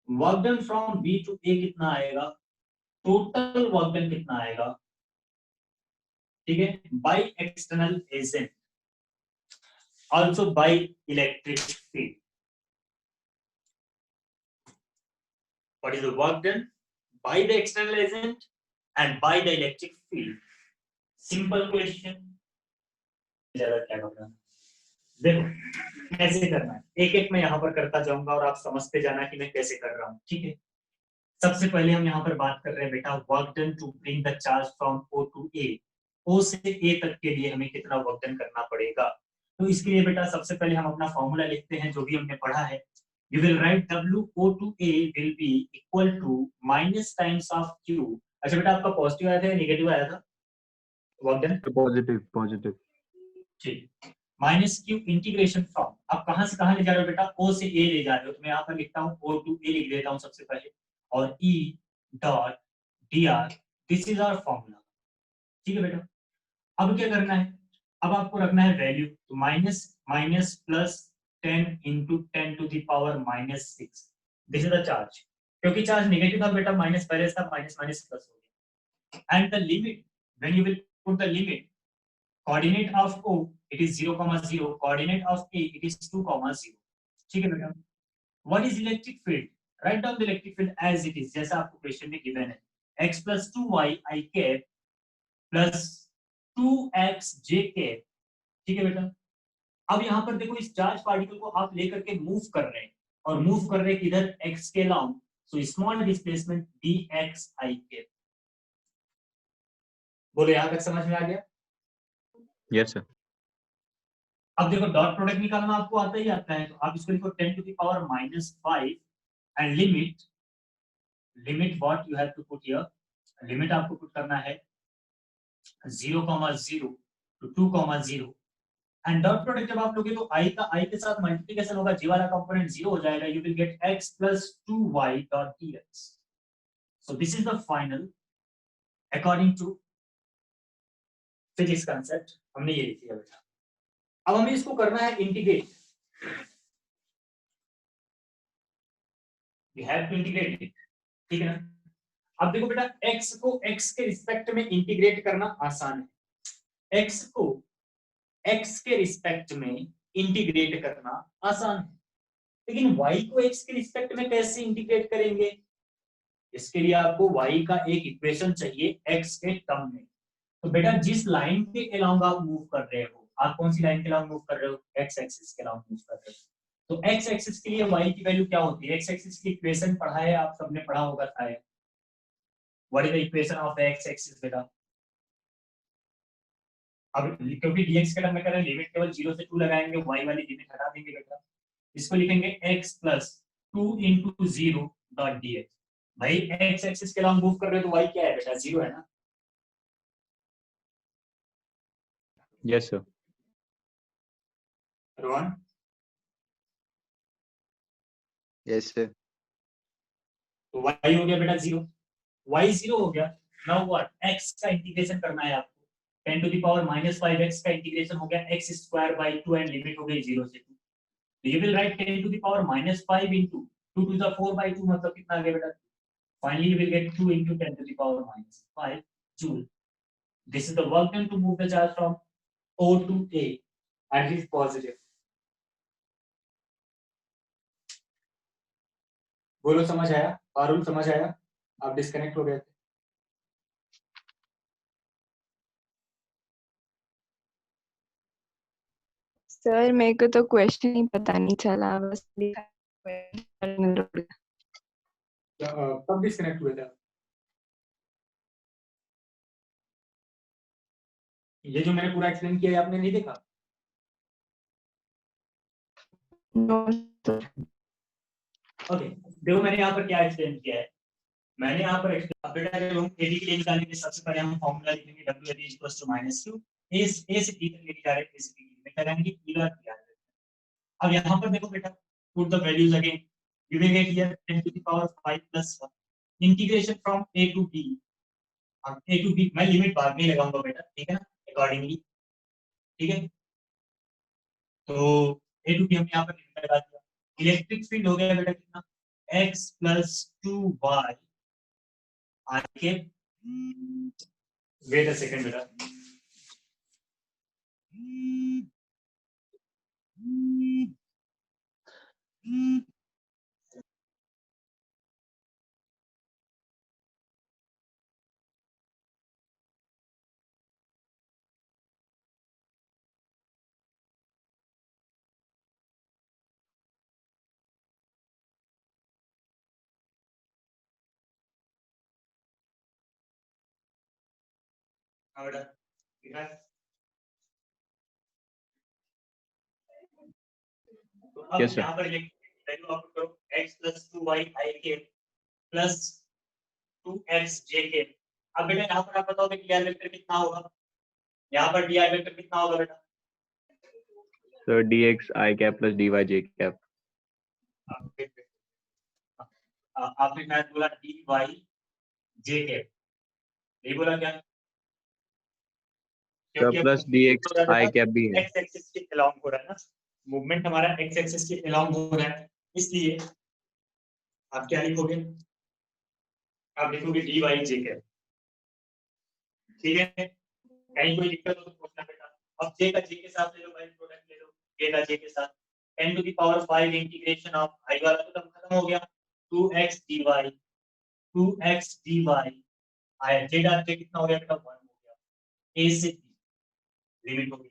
work done from B to A कितना आएगा, टोटल वर्क डन कितना आएगा, ठीक है, by external agent, also by electric field. What is the work done by the external agent and by the electric field? Simple question. ज्यादा क्या करना, देखो कैसे करना है, एक एक मैं यहाँ पर करता जाऊंगा और आप समझते जाना कि मैं कैसे कर रहा हूँ, ठीक है। सबसे पहले हम यहाँ पर बात कर रहे हैं बेटा work done to bring the charge from O to A, O से A तक के लिए हमें कितना वर्क डन करना पड़ेगा। तो इसके लिए बेटा सबसे पहले हम अपना फॉर्मूला लिखते हैं जो भी हमने पढ़ा है। You will write W O to A will be equal to minus times of Q। अच्छा बेटा आपका पॉजिटिव आया था या नेगेटिव आया था वर्क डन? पॉजिटिव। ठीक, माइनस Q इंटीग्रेशन फ्रॉम, आप कहां से कहां ले जा रहे हो बेटा? O से A ले जा रहे हो, तो मैं यहाँ पर लिखता हूँ O to A लिख देता हूँ सबसे पहले, और E dot dr, this is our formula, ठीक है बेटा। अब क्या करना है, अब आपको रखना है वैल्यू, तो minus minus plus 10 into 10 to the power -6, this is the charge, क्योंकि चार्ज नेगेटिव था बेटा, माइनस पहले था, माइनस माइनस प्लस हो गया, and the limit when you will put the limit, coordinate of O it is 0,0, coordinate of A it is 2,0, ठीक है बेटा। What is electric field, right down the electric field as it is, जैसा आपको क्वेश्चन में गिवन है, x plus 2y I cap plus 2x j cap, ठीक है बेटा। अब यहाँ पर देखो इस चार्ज पार्टिकल को आप लेकर के मूव कर रहे हैं, और मूव कर रहे हैं किधर? x के along, so small displacement dx I cap। बोलो यहाँ तक समझ में आ गया? Yes sir. अब देखो डॉट प्रोडक्ट निकालना आपको आता ही आता है, तो आप इसको लिखो 10 to the power -5 and limit what you have to put here, limit आपको पुट करना है 0,0 to 2, 0 एंड डॉट प्रोडक्ट जब आप लोगे तो i का i के साथ मल्टीप्लिकेशन होगा, जी वाला कंपोनेंट 0 हो जाएगा, you will get x plus 2y dot dx. So this is the final according to physics concept. हमने ये लिख लिया बेटा. अब हमें इसको करना है integrate. We have to integrate it. ठीक है ना? अब देखो बेटा x को x के रिस्पेक्ट में इंटीग्रेट करना आसान है. x को x के रिस्पेक्ट में इंटीग्रेट करना आसान है, लेकिन y को x के रिस्पेक्ट में कैसे इंटीग्रेट करेंगे? इसके लिए आपको y का एक इक्वेशन चाहिए x के टर्म में. तो बेटा जिस लाइन के अलोंग आप मूव कर रहे हो, आप कौन सी लाइन के अलोंग मूव कर रहे हो? x एक्सिस के अलोंग मूव कर रहे हो. तो x एक्सिस के लिए y की वैल्यू क्या होती है? x एक्सिस की इक्वेशन पढ़ा है, आप सबने पढ़ा होगा शायद. What is the equation of x axis बेटा? अब क्योंकि dx के टर्म में करें, लिमिट केवल 0 से 2 लगाएंगे, y वाली लिमिट हटा देंगे बेटा. इसको लिखेंगे x plus 2 into 0 dot dx. भाई x एक्सिस के अलोंग मूव कर रहे हो तो y क्या है बेटा? 0 है ना? Yes, sir. Rohan yes sir. तो y हो गया बेटा 0. y 0 हो गया. Now what? x का इंटीग्रेशन करना है आपको. 10 to the power minus 5x का इंटीग्रेशन हो गया x square by 2 and limit हो गई 0 से 2. तो you will write 10 to the power minus 5 into 2 to the 4 by 2 मतलब कितना आ गया बेटा? Finally you will get 2 into 10 to the power minus 5 joule. This is the work done to move the charge from O to A and it is positive. बोलो समझ आया? पारुल समझ आया? आप डिस्कनेक्ट हो गए थे. सर मेरे को तो क्वेश्चन ही पता नहीं चला, बस लिखा है। कब डिस्कनेक्ट हुए थे? ये जो मैंने पूरा एक्सप्लेन किया है आपने नहीं देखा? No sir. ओके, देखो मैंने यहाँ पर क्या एक्सप्लेन किया है. मैंने यहाँ पर बेटा जब हम एडी के लिए निकालेंगे सबसे पहले हम फॉर्मूला लिखेंगे w ad equals to -q. a से b तक लेके जा रहे हैं, a से b लिमिट लगाएंगे, e बार p आ जाएगा. अब यहाँ पर देखो बेटा, put the values again. You will get here 10 to the power 5 plus 1 integration from a to b. अब a to b मैं लिमिट बाद में लगाऊंगा बेटा, ठीक है ना, अकॉर्डिंगली. ठीक है, तो a to b हमने यहाँ पर लिमिट लगा दिया. इलेक्ट्रिक फील्ड हो गया बेटा कितना? x plus 2y I के. वेट अ सेकंड बेटा. बेटा ठीक है. तो अब Yes, sir. यहाँ पर इलेक्ट्रिक वैल्यू आप करो x plus 2y I के plus 2x j के. अब बेटा यहाँ पर आप बताओगे कि वेक्टर कितना होगा? यहाँ पर dr वेक्टर कितना होगा बेटा? So dx I cap plus dy j cap. आपने शायद बोला dy j के, नहीं बोला क्या? So plus dx I cap भी है. x एक्सिस के अलोंग हो रहा है ना, मूवमेंट हमारा x एक्सिस के अलोंग हो रहा है, इसलिए आप क्या लिखोगे? आप लिखोगे dy j के. ठीक है, कहीं कोई दिक्कत हो तो पूछना बेटा. अब j का j के साथ ले लो भाई, प्रोडक्ट ले लो j का j के साथ. 10 to the power 5 integration of i वाला तो खत्म हो गया, 2x dy i j dot j कितना हो गया बेटा? 1 हो गया. a से b लिमिट होगी.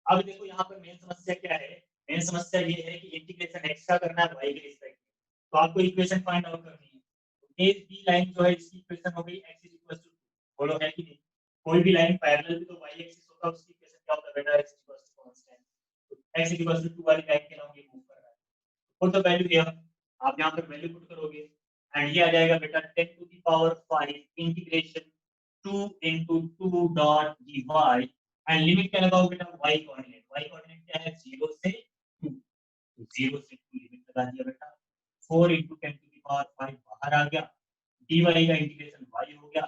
अब देखो यहाँ पर मेन समस्या क्या है? मेन समस्या ये है कि इंटीग्रेशन x का करना है y के रिस्पेक्ट में, तो आपको इक्वेशन फाइंड आउट करनी है. तो a b लाइन जो है इसकी इक्वेशन हो गई x = 2. बोलो है कि नहीं? कोई भी लाइन पैरेलल भी तो y एक्सिस होगा, उसकी इक्वेशन क्या होता है बेटा? x = constant. तो x = 2 वाली लाइन के नाम ये मूव कर रहा है. Put the value here. आप यहां पर वैल्यू पुट करोगे एंड ये आ जाएगा बेटा 10 to the power 5 integration 2 into 2 dot dy and limit क्या लगाओ बेटा, y कोऑर्डिनेट क्या है, 0 से 2, 0 से 2 लिमिट लगा दिया बेटा, 4 into 10 to the power 5 बाहर आ गया, dy का इंटीग्रेशन y हो गया,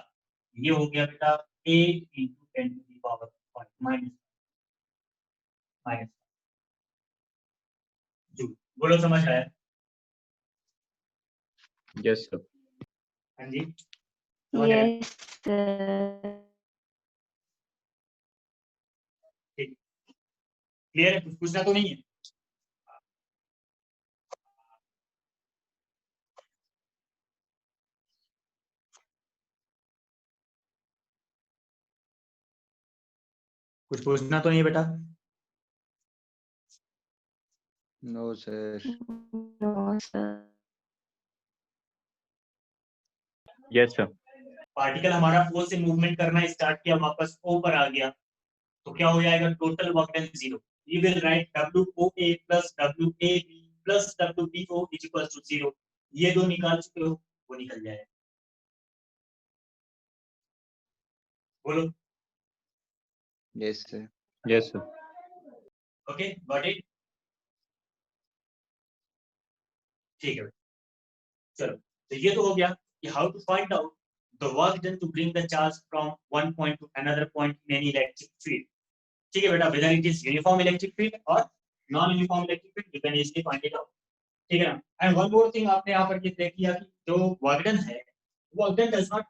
ये हो गया बेटा 8 into 10 to the power 5 minus जो बोलो समझ आया? Yes, sir. हाँ जी समझ आया? Yes, sir. क्लियर है? कुछ पूछना तो नहीं है? कुछ पूछना तो नहीं है बेटा? No sir. No, sir. Yes, sir. Particle हमारा O से मूवमेंट करना स्टार्ट किया, वापस O पर आ गया, तो क्या हो जाएगा, total work done 0। We will write WOA plus WAB plus WBO is equal to 0। ये दो निकाल चुके हो, वो निकल जाएगा। बोलो yes sir. Yes, sir. Okay, got it? ठीक है, चलो तो ये तो हो गया कि how to find out the work done to bring the charge from one point to another point in any electric field. ठीक है बेटा, whether it is uniform electric field और non uniform electric field, you can easily find it out. ठीक है ना? एंड वन मोर थिंग आपने यहाँ पर देख लिया कि जो वर्क डन है, work done does not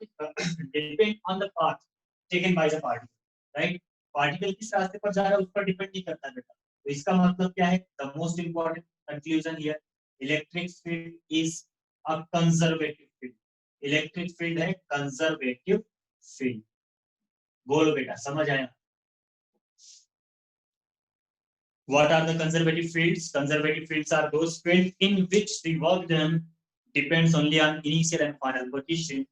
depend on the path taken by the particle, right? Particle किस रास्ते पर जा रहा है उस पर डिपेंड नहीं करता बेटा। तो इसका मतलब क्या है, the most important conclusion here, electric field is a conservative field. Electric field है कंजर्वेटिव फील्ड। बोलो बेटा, समझ आया? What are the conservative fields? Conservative fields are those fields in which the work done depends only on initial and final position,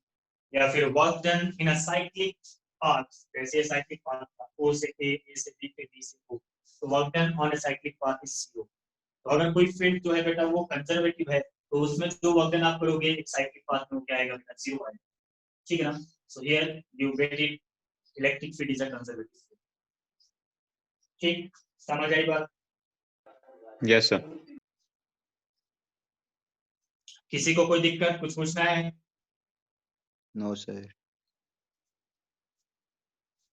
या फिर work done in a cyclic path, जैसे cyclic path O से A, A से B, B से O, तो work done on a cyclic path is 0। तो अगर कोई फील्ड जो है बेटा वो कंजर्वेटिव है, तो उसमें जो वर्क डन आप करोगे एक साइक्लिक पाथ में क्या आएगा बेटा, 0 आएगा। ठीक है ना? So here you get it, electric field is a conservative field. ठीक, समझ आई बात? Yes, sir. किसी को कोई दिक्कत, कुछ पूछना है? No sir.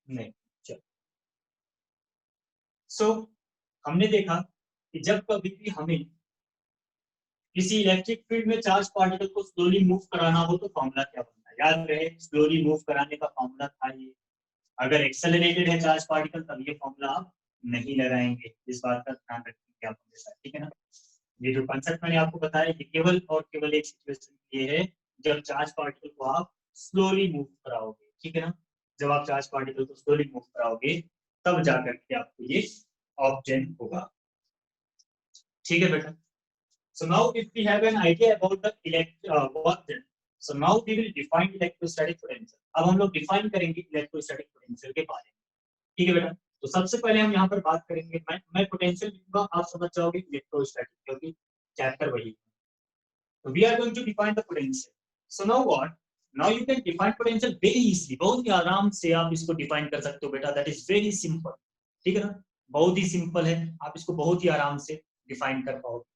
नहीं, चलो। सो हमने देखा कि जब कभी भी हमें किसी इलेक्ट्रिक फील्ड में चार्ज पार्टिकल को स्लोली मूव कराना हो तो फॉर्मूला क्या बनता है, याद रहे, स्लोली मूव कराने का फॉर्मूला था ये। अगर एक्सेलरेटेड है चार्ज पार्टिकल तब ये फॉर्मूला आप नहीं लगाएंगे, इस बात का ध्यान रखिए आप हमेशा। ठीक है ना? ये जो कंसेप्ट मैंने आपको बताया ये केवल और केवल एक सिचुएशन के लिए है, जब चार्ज पार्टिकल को आप स्लोली मूव कराओगे। ठीक है ना? जब आप चार्ज पार्टिकल को स्लोली मूव कराओगे तब जाकर के आपको ये ऑब्जेक्ट होगा। ठीक है बेटा? So now if we have an idea about the work done, so now we will define electrostatic potential। अब हम लोग डिफाइन करेंगे इलेक्ट्रोस्टैटिक पोटेंशियल के बारे में। ठीक है बेटा? तो सबसे पहले हम यहाँ पर बात करेंगे, मैं पोटेंशियल लिखूंगा, आप समझ जाओगे इलेक्ट्रोस्टैटिक, क्योंकि चैप्टर वही है। तो we are going to define the potential. So now what? Now you can define potential very easily, बहुत ही आराम से आप इसको डिफाइन कर सकते हो बेटा, that is very simple। ठीक है ना? बहुत ही सिंपल है, आप इसको बहुत ही आराम से डिफाइन कर पाओगे।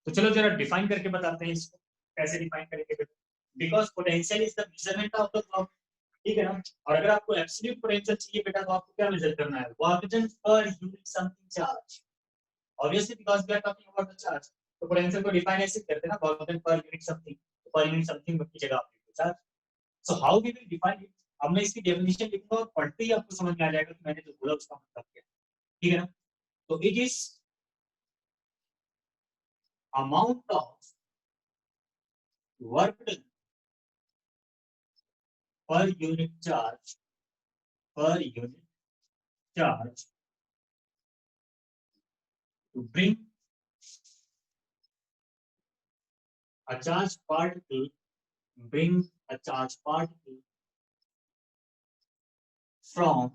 तो चलो जरा डिफाइन करके बताते हैं इसको, कैसे डिफाइन करेंगे बेटा? Because potential is the measurement of the work. ठीक है ना? और अगर आपको एब्सोल्यूट पोटेंशियल चाहिए बेटा तो आपको क्या मेजर करना है, work done per unit something charge. Obviously because we are talking about the charge, तो पोटेंशियल को डिफाइन ऐसे करते हैं ना, work done per unit something, तो पर यूनिट समथिंग की जगह आप लिखो charge. So how we will define it? अब मैं इसकी डेफिनेशन लिखूंगा और पढ़ते ही आपको समझ में आ जाएगा कि मैंने जो बोला उसका मतलब क्या है। ठीक है ना? तो it is amount of work done per unit charge to bring a charge particle from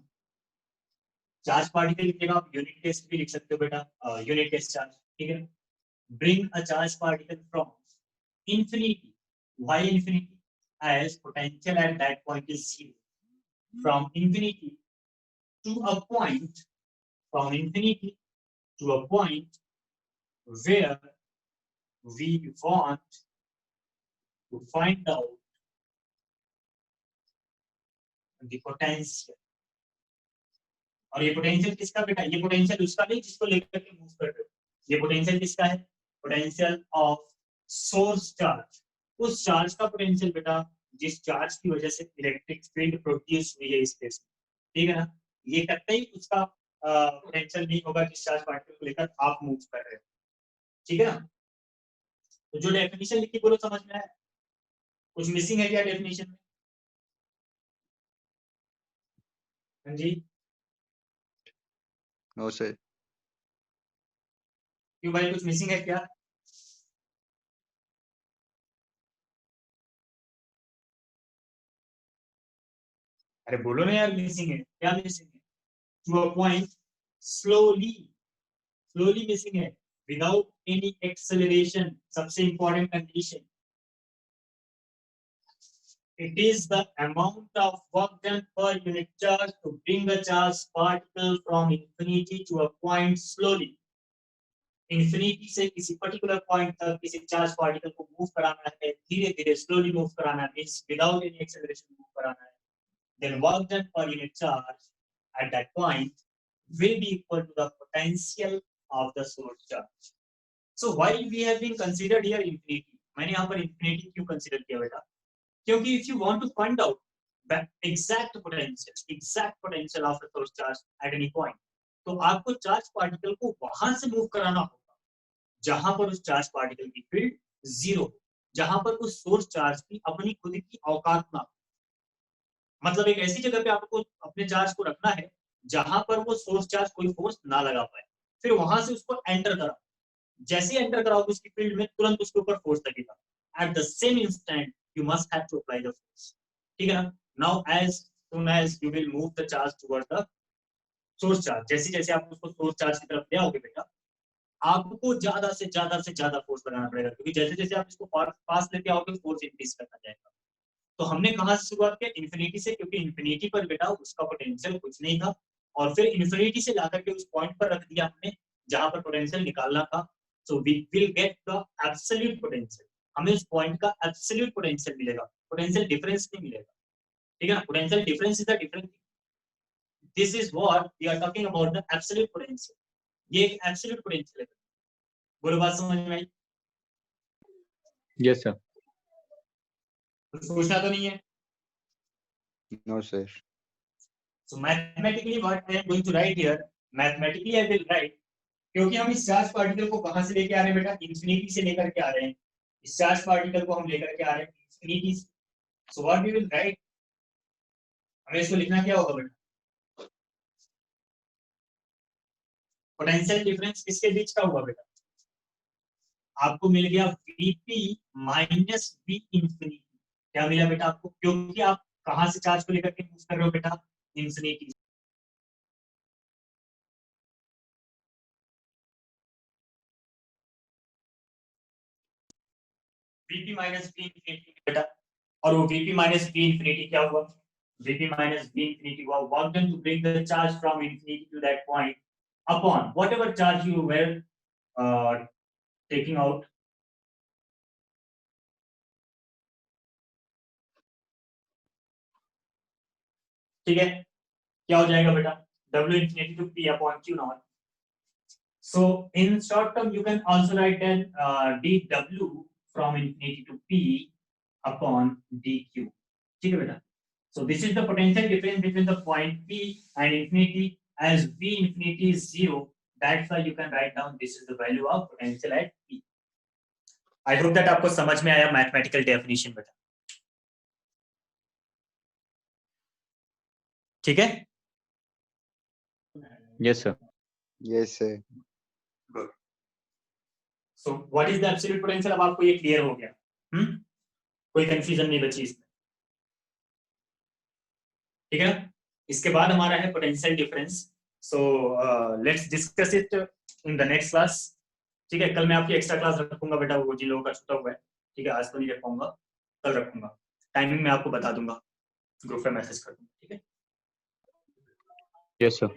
charge particle की जगह आप यूनिट टेस्ट भी लिख सकते हो बेटा, यूनिट टेस्ट चार्ज। ठीक है? bring a charge particle from infinity, why infinity? As potential at that point is 0, from infinity to a point from infinity to a point where we want to find out the potential. और ये पोटेंशियल किसका बेटा? ये पोटेंशियल उसका नहीं जिसको लेकर के मूव कर रहे हो, ये पोटेंशियल किसका है? पोटेंशियल ऑफ सोर्स चार्ज, उस चार्ज का पोटेंशियल बेटा जिस चार्ज की वजह से इलेक्ट्रिक फील्ड प्रोड्यूस हुई है स्पेस में, ठीक है ना? ये कतई उसका पोटेंशियल नहीं होगा जिस चार्ज पार्टिकल को लेकर आप मूव कर रहे हो, ठीक है ना? तो जो डेफिनेशन लिखी बोलो समझ में आया? कुछ मिसिंग है क्या डेफिनेशन में? हाँ जी, नो सर। क्यों भाई, कुछ मिसिंग है क्या? अरे बोलो ना यार, मिसिंग है क्या? मिसिंग है to a point slowly, slowly missing है विदाउट एनी एक्सेलरेशन। सबसे important condition, it is the amount of work done per unit charge to bring a charged particle from infinity to a point slowly. Infinity से किसी पर्टिकुलर पॉइंट तक किसी चार्ज पार्टिकल को मूव कराना है, धीरे धीरे स्लोली मूव कराना है, means without any acceleration move कराना है, then work done per unit charge at that point will be equal to the potential of the source charge. So why we have been considered here infinity? मैंने यहाँ पर infinity क्यों consider किया बेटा? क्योंकि if you want to find out the exact potential of the source charge at any point, तो आपको चार्ज पार्टिकल को वहां से मूव कराना होगा जहां पर उस चार्ज पार्टिकल की फील्ड जीरो, जहां पर उस सोर्स चार्ज की अपनी खुद की औकात ना, मतलब एक ऐसी जगह पे आपको अपने चार्ज को रखना है जहां पर वो सोर्स चार्ज कोई फोर्स ना लगा पाए, फिर वहां से उसको एंटर कराओ, जैसे एंटर कराओगे उसकी फील्ड में तुरंत उसके ऊपर फोर्स लगेगा, at the same instant you must have to apply the force, ठीक है ना? Now as soon as you will move the charge toward the source charge, जैसे जैसे आप उसको सोर्स चार्ज की तरफ ले आओगे बेटा, आपको ज्यादा से ज्यादा फोर्स लगाना पड़ेगा, क्योंकि जैसे जैसे आप इसको पास लेते आओगे फोर्स इंक्रीज करता जाएगा। तो हमने कहां से शुरुआत किया? इन्फिनिटी से, क्योंकि इन्फिनिटी पर बेटा उसका पोटेंशियल कुछ नहीं था, और फिर इन्फिनिटी से लाकर के उस पॉइंट पर रख दिया हमने जहां पर पोटेंशियल निकालना था। So we will get the absolute potential, हमें उस पॉइंट का एब्सोल्यूट पोटेंशियल मिलेगा, पोटेंशियल डिफरेंस नहीं मिलेगा, ठीक है ना? Potential difference is the different thing, this is what we are talking about the absolute potential, ये एक एब्सोल्यूट पोटेंशियल है। बोलो बात समझ में आई? Yes sir. कुछ पूछना तो नहीं है? No sir. So mathematically what I am going to write here, mathematically I will write, क्योंकि हम इस चार्ज पार्टिकल को कहां से लेके आ रहे हैं बेटा? इंफिनिटी से लेकर के आ रहे हैं, इस चार्ज पार्टिकल को हम लेकर के आ रहे हैं इंफिनिटी से। So what we will write, हमें इसको लिखना क्या होगा बेटा? पोटेंशियल डिफरेंस किसके बीच का हुआ बेटा? आपको मिल गया Vp माइनस V इंफिनिटी। क्या मिला बेटा आपको? क्योंकि आप कहां से चार्ज को लेकर के मूव कर रहे हो बेटा? Infinity. Vp minus V infinity बेटा, और वो Vp माइनस V इंफिनिटी क्या हुआ? Vp minus V infinity was work done to bring the charge from infinity to that point upon whatever charge you were taking out. ठीक है, क्या हो जाएगा बेटा? W infinity to P upon Q naught. So in short term you can also write then dW from infinity to P upon dQ. ठीक है बेटा? So this is the potential difference between the point P and infinity. As V infinity is 0, that's why you can write down this is the value of potential at P. I hope that आपको समझ में आया mathematical definition बेटा, ठीक है? Yes sir. Yes sir. Good. So what is the absolute potential? अब आपको ये clear हो गया, कोई confusion नहीं बची इसमें, ठीक है? इसके बाद हमारा है potential difference. So let's discuss it in the next class, ठीक है? कल मैं आपकी एक्स्ट्रा क्लास रखूंगा बेटा, वो जिन लोगों का छूटा हुआ है, ठीक है? आज तो नहीं रख पाऊंगा, कल रखूंगा, टाइमिंग मैं आपको बता दूंगा, ग्रुप पे मैसेज कर दूंगा, ठीक है? Yes, sir.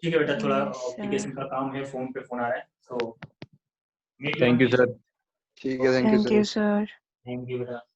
ठीक है बेटा, थोड़ा Yes, sir. एप्लीकेशन का काम है, फोन पे फोन आ रहा है, सो Thank you, sir. ठीक है, thank you Thank you, sir. Thank you बेटा।